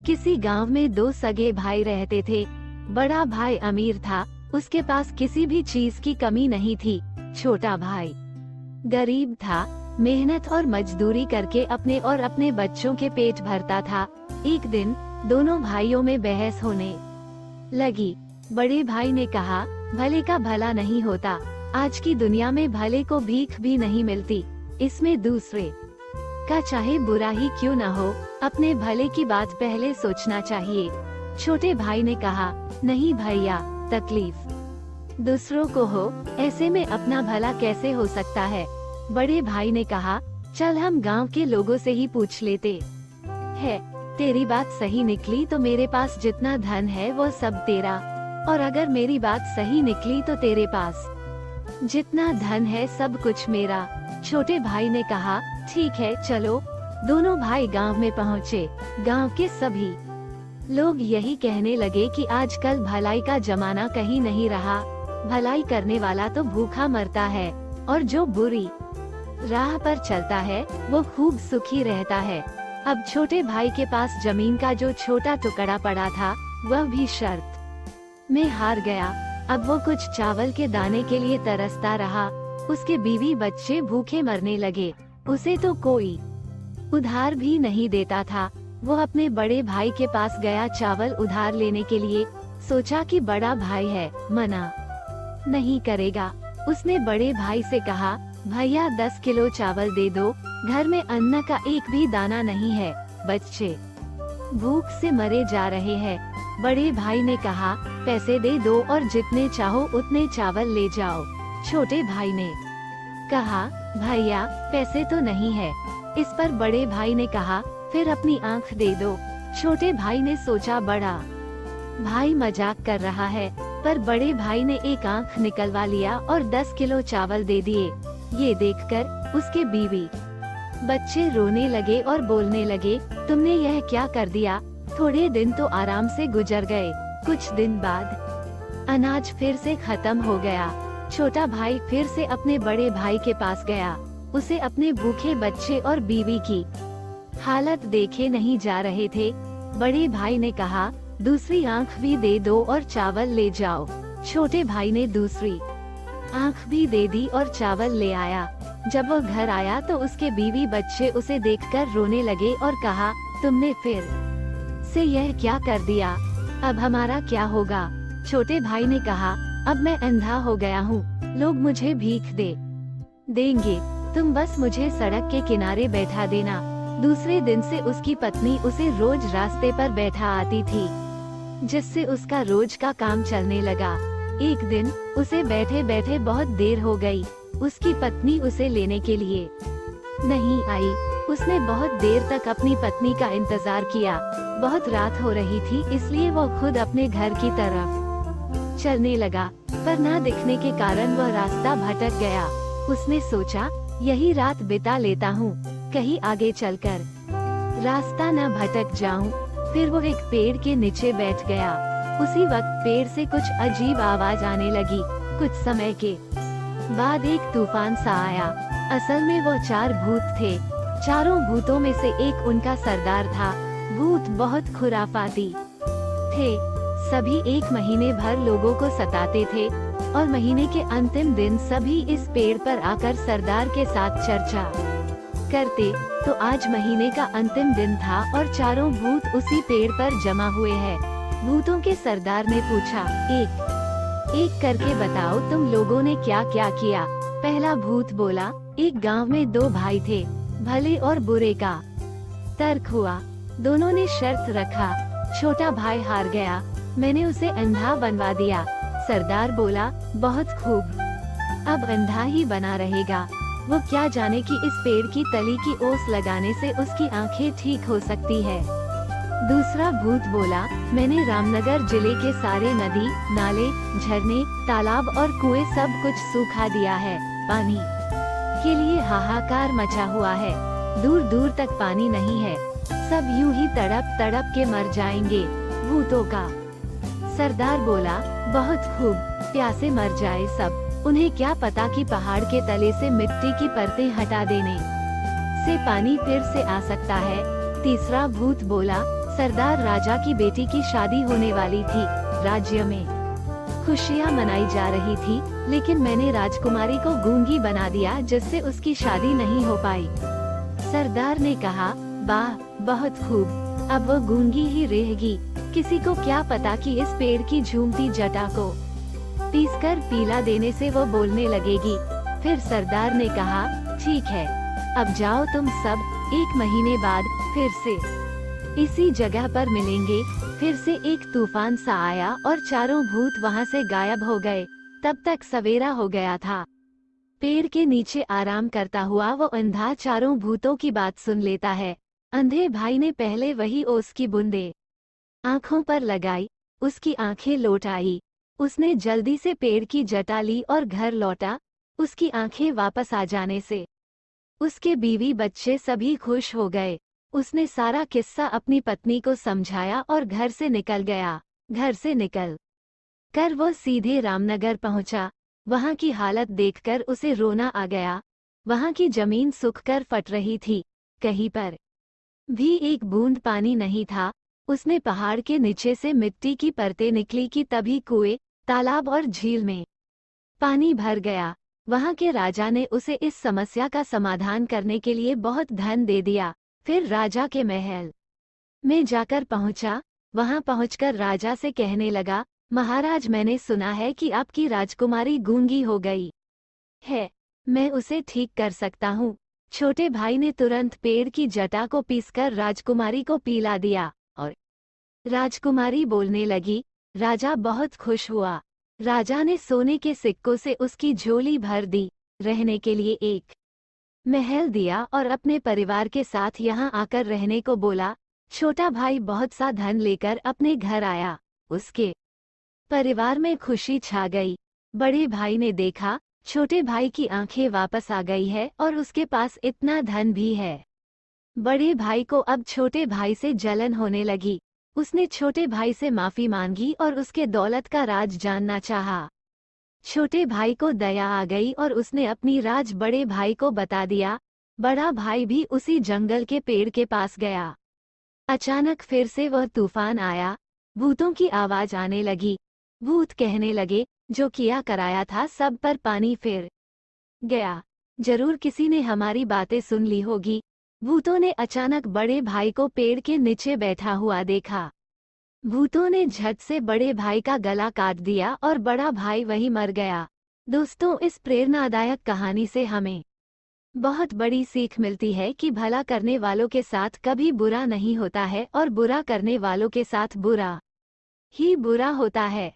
किसी गांव में दो सगे भाई रहते थे। बड़ा भाई अमीर था, उसके पास किसी भी चीज की कमी नहीं थी। छोटा भाई गरीब था, मेहनत और मजदूरी करके अपने और अपने बच्चों के पेट भरता था। एक दिन दोनों भाइयों में बहस होने लगी। बड़े भाई ने कहा, भले का भला नहीं होता, आज की दुनिया में भले को भीख भी नहीं मिलती, इसमें दूसरे का चाहे बुरा ही क्यों न हो, अपने भले की बात पहले सोचना चाहिए। छोटे भाई ने कहा, नहीं भैया, तकलीफ दूसरों को हो, ऐसे में अपना भला कैसे हो सकता है। बड़े भाई ने कहा, चल हम गांव के लोगों से ही पूछ लेते हैं। तेरी बात सही निकली तो मेरे पास जितना धन है वो सब तेरा, और अगर मेरी बात सही निकली तो तेरे पास जितना धन है सब कुछ मेरा। छोटे भाई ने कहा, ठीक है चलो। दोनों भाई गांव में पहुँचे। गांव के सभी लोग यही कहने लगे कि आजकल भलाई का जमाना कहीं नहीं रहा। भलाई करने वाला तो भूखा मरता है, और जो बुरी राह पर चलता है वो खूब सुखी रहता है। अब छोटे भाई के पास जमीन का जो छोटा टुकड़ा पड़ा था वह भी शर्त में हार गया। अब वो कुछ चावल के दाने के लिए तरसता रहा। उसके बीवी बच्चे भूखे मरने लगे। उसे तो कोई उधार भी नहीं देता था। वो अपने बड़े भाई के पास गया चावल उधार लेने के लिए। सोचा कि बड़ा भाई है, मना नहीं करेगा। उसने बड़े भाई से कहा, भैया 10 किलो चावल दे दो, घर में अन्न का एक भी दाना नहीं है, बच्चे भूख से मरे जा रहे हैं। बड़े भाई ने कहा, पैसे दे दो और जितने चाहो उतने चावल ले जाओ। छोटे भाई ने कहा, भैया पैसे तो नहीं है। इस पर बड़े भाई ने कहा, फिर अपनी आंख दे दो। छोटे भाई ने सोचा बड़ा भाई मजाक कर रहा है, पर बड़े भाई ने एक आंख निकलवा लिया और 10 किलो चावल दे दिए। ये देखकर उसके बीवी बच्चे रोने लगे और बोलने लगे, तुमने यह क्या कर दिया। थोड़े दिन तो आराम से गुजर गए, कुछ दिन बाद अनाज फिर से खत्म हो गया। छोटा भाई फिर से अपने बड़े भाई के पास गया। उसे अपने भूखे बच्चे और बीवी की हालत देखे नहीं जा रहे थे। बड़े भाई ने कहा, दूसरी आंख भी दे दो और चावल ले जाओ। छोटे भाई ने दूसरी आंख भी दे दी और चावल ले आया। जब वो घर आया तो उसके बीवी बच्चे उसे देखकर रोने लगे और कहा, तुमने फिर से यह क्या कर दिया, अब हमारा क्या होगा। छोटे भाई ने कहा, अब मैं अंधा हो गया हूँ, लोग मुझे भीख देंगे, तुम बस मुझे सड़क के किनारे बैठा देना। दूसरे दिन से उसकी पत्नी उसे रोज रास्ते पर बैठा आती थी, जिससे उसका रोज का काम चलने लगा। एक दिन उसे बैठे बैठे बहुत देर हो गई। उसकी पत्नी उसे लेने के लिए नहीं आई। उसने बहुत देर तक अपनी पत्नी का इंतजार किया। बहुत रात हो रही थी, इसलिए वो खुद अपने घर की तरफ चलने लगा, पर न दिखने के कारण वह रास्ता भटक गया। उसने सोचा, यही रात बिता लेता हूँ, कहीं आगे चलकर रास्ता न भटक जाऊं। फिर वो एक पेड़ के नीचे बैठ गया। उसी वक्त पेड़ से कुछ अजीब आवाज आने लगी। कुछ समय के बाद एक तूफान सा आया। असल में वो 4 भूत थे। चारों भूतों में से एक उनका सरदार था। भूत बहुत खुराफाती थे। सभी 1 महीने भर लोगों को सताते थे, और महीने के अंतिम दिन सभी इस पेड़ पर आकर सरदार के साथ चर्चा करते। तो आज महीने का अंतिम दिन था और चारों भूत उसी पेड़ पर जमा हुए हैं। भूतों के सरदार ने पूछा, एक करके बताओ तुम लोगों ने क्या क्या किया। पहला भूत बोला, एक गांव में 2 भाई थे, भले और बुरे का तर्क हुआ। दोनों ने शर्त रखा, छोटा भाई हार गया, मैंने उसे अंधा बनवा दिया। सरदार बोला, बहुत खूब, अब अंधा ही बना रहेगा। वो क्या जाने कि इस पेड़ की तली की ओस लगाने से उसकी आंखें ठीक हो सकती है। दूसरा भूत बोला, मैंने रामनगर जिले के सारे नदी, नाले, झरने, तालाब और कुएं सब कुछ सूखा दिया है। पानी के लिए हाहाकार मचा हुआ है, दूर दूर तक पानी नहीं है, सब यूं ही तड़प तड़प के मर जाएंगे। भूतों का सरदार बोला, बहुत खूब, प्यासे मर जाए सब, उन्हें क्या पता कि पहाड़ के तले से मिट्टी की परतें हटा देने से पानी फिर से आ सकता है। तीसरा भूत बोला, सरदार राजा की बेटी की शादी होने वाली थी। राज्य में खुशियाँ मनाई जा रही थी, लेकिन मैंने राजकुमारी को गूंगी बना दिया, जिससे उसकी शादी नहीं हो पाई। सरदार ने कहा, वाह, बहुत खूब, अब वो गूंगी ही रहेगी। किसी को क्या पता कि इस पेड़ की झूमती जटा को पीसकर पीला देने से वो बोलने लगेगी। फिर सरदार ने कहा, ठीक है, अब जाओ तुम सब, 1 महीने बाद फिर से इसी जगह पर मिलेंगे। फिर से एक तूफान सा आया और चारों भूत वहाँ से गायब हो गए। तब तक सवेरा हो गया था। पेड़ के नीचे आराम करता हुआ वो अंधा चारों भूतों की बात सुन लेता है। अंधे भाई ने पहले वही ओस की बूंदे आँखों पर लगाई, उसकी आंखें लौट आई। उसने जल्दी से पेड़ की जटा ली और घर लौटा। उसकी आंखें वापस आ जाने से उसके बीवी बच्चे सभी खुश हो गए। उसने सारा किस्सा अपनी पत्नी को समझाया और घर से निकल गया। घर से निकल कर वो सीधे रामनगर पहुंचा। वहां की हालत देखकर उसे रोना आ गया। वहां की जमीन सूखकर फट रही थी, कहीं पर भी एक बूंद पानी नहीं था। उसने पहाड़ के नीचे से मिट्टी की परतें निकली कि तभी कुएं, तालाब और झील में पानी भर गया। वहां के राजा ने उसे इस समस्या का समाधान करने के लिए बहुत धन दे दिया। फिर राजा के महल में जाकर पहुंचा। वहां पहुंचकर राजा से कहने लगा, महाराज, मैंने सुना है कि आपकी राजकुमारी गूंगी हो गई है। मैं उसे ठीक कर सकता हूँ। छोटे भाई ने तुरंत पेड़ की जटा को पीसकर राजकुमारी को पिला दिया और राजकुमारी बोलने लगी। राजा बहुत खुश हुआ। राजा ने सोने के सिक्कों से उसकी झोली भर दी, रहने के लिए एक महल दिया और अपने परिवार के साथ यहाँ आकर रहने को बोला। छोटा भाई बहुत सा धन लेकर अपने घर आया। उसके परिवार में खुशी छा गई। बड़े भाई ने देखा छोटे भाई की आंखें वापस आ गई है और उसके पास इतना धन भी है। बड़े भाई को अब छोटे भाई से जलन होने लगी। उसने छोटे भाई से माफी मांगी और उसके दौलत का राज जानना चाहा। छोटे भाई को दया आ गई और उसने अपनी राज बड़े भाई को बता दिया। बड़ा भाई भी उसी जंगल के पेड़ के पास गया। अचानक फिर से वह तूफान आया। भूतों की आवाज आने लगी। भूत कहने लगे, जो किया कराया था सब पर पानी फिर गया। जरूर किसी ने हमारी बातें सुन ली होगी। भूतों ने अचानक बड़े भाई को पेड़ के नीचे बैठा हुआ देखा। भूतों ने झट से बड़े भाई का गला काट दिया और बड़ा भाई वहीं मर गया। दोस्तों, इस प्रेरणादायक कहानी से हमें बहुत बड़ी सीख मिलती है कि भला करने वालों के साथ कभी बुरा नहीं होता है और बुरा करने वालों के साथ बुरा ही बुरा होता है।